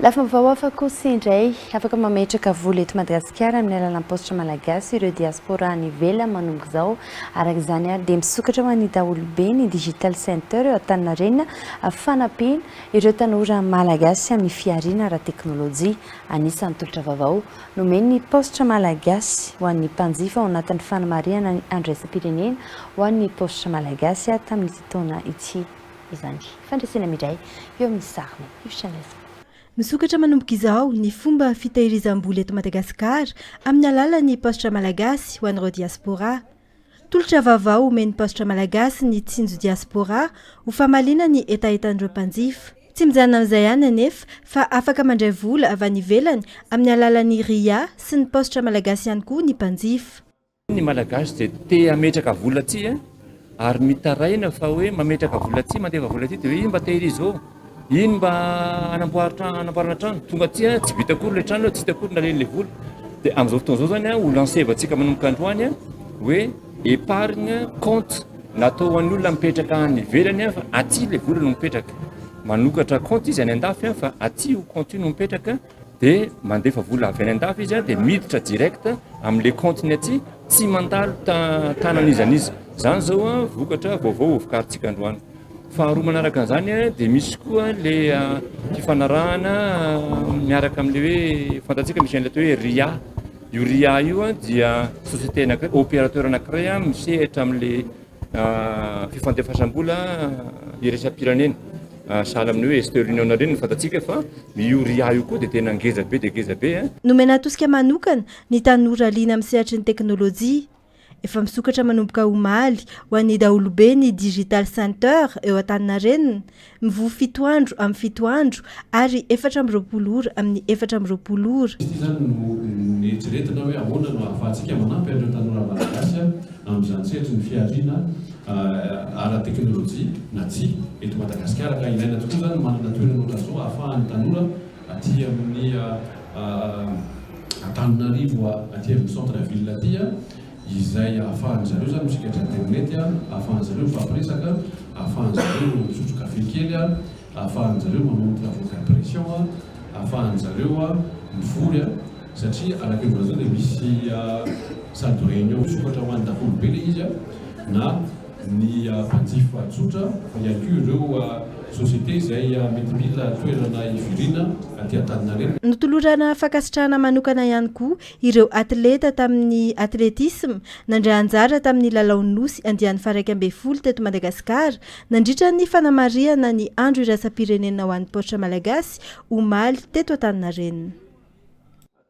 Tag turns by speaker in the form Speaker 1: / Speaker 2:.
Speaker 1: Lafa vahoafa kosa indray afaka mametraka vola eto Madagasikara amin'ny alalan'ny postra malagasy ireo diaspora any ivelany manomboka izao araka izany ary dia misokatra ho an'ny daholobe ny digital center eo Antaninarenina fanampiana ireo tanora malagasy amin'ny fiariana ara-teknôlôjia anisan'ny tolotra vaovao nomeny postra malagasy ho an'ny mpanjifa ao anatin'ny fanamariana andraisam-pirenena ho an'ny postra malagasy tamin'ity taona ity izany fandraisana midray eo amin'ny sariny ifitranaiza.
Speaker 2: Misokatra manomboka izao ny fomba fitahirizam-bola eto Madagasikara amin'ny alalan'ny postra malagasy ho an'ireo diaspora. Tolotra vaovao omeny postra malagasy ny tsinjo diaspora ho famaliana ny etaetan'ireo mpanjifa. Tsy mijanona amin'izay ihany anefa fa afaka mandray vola avy any ivelany amin'ny alalan'ny RIA sy ny postra malagasy ihany koa ny mpanjifa.
Speaker 3: Ny malagasy dia te hametraka vola aty ary mitaraina fa hoe mametraka vola aty mandeva vola aty dia hoe ino mba tehirizy ao. Ino mba anamboarana trano tonga aty tsy vita akory le trano tsy hita akory naleny le vola dia amin'izao fotoana izao zany ho lansevantsika manomboka androany hoe épargne compte natao ho an'ny olona mipetraka any ivelany fa aty le vola no mipetraka manokatra compte izy any andafy fa aty ho compte io no mipetraka dia mandefa vola avy any andafy izy dia miditra direct amin'le compte-ny aty tsy mandalo tanan'izanizy zany zao vokatra vaovao vokarintsika androany. Faharoa manaraka an'izany dia misy koa le fifanarahana miaraka amin'le hoe fantatsika misy an'ilay hoe RIA. Io RIA io dia société anankiray opérateur anankiray misehatra amin'le fifandefasam-bola iraisam-pirenena. Sahala amin'ny hoe Western Union reny no fantatsika fa io RIA io koa dia tena ngeza be dia ngeza be.
Speaker 2: Nomena atosika manokana ny tanora liana amin'ny sehatry ny teknôlôjia. Efa misokatra manomboka omaly ho an'ny daholobe ny digital center eo Antaninarenina mivoha 7 andro amin'ny 7 andro ary 420 ora amin'ny 420 ora.
Speaker 4: Izy zany no eritreretina hoe ahoana no ahafahantsika manampy ireo tanora malagasy amin'izany sehatry ny fiariana ara-teknôlôjia na tsy eto Madagasikara ka ilaina tokoa zany manana toerana ohatran'izao ahafahan'ny tanora aty amin'ny Antananarivo aty amin'ny centre ville aty izay ahafahan'zareo zany misikatra internet ahafahan'zareo mifampiresaka ahafahan'zareo misotro kafe kely ahafahan'zareo manomboka avoka pression ahafahan'zareo mivory satria araka ny vola zao dia misy salle de réunion misokatra ho an'ny daholobe le izy na ny mpanjifa tsotra fa ihany koa ireo société izay mety mila toerana hiviriana aty Antaninarenina.
Speaker 2: Notolorana fankasitrahana manokana ihany koa ireo atleta tamin'ny atletisme nandray anjara tamin'ny lalao nosy andiany faraika ambin'ny folo teto Madagasikara nandritra ny fanamariana ny andro iraisam-pirenena ho an'ny postra malagasy omaly teto Antaninarenina.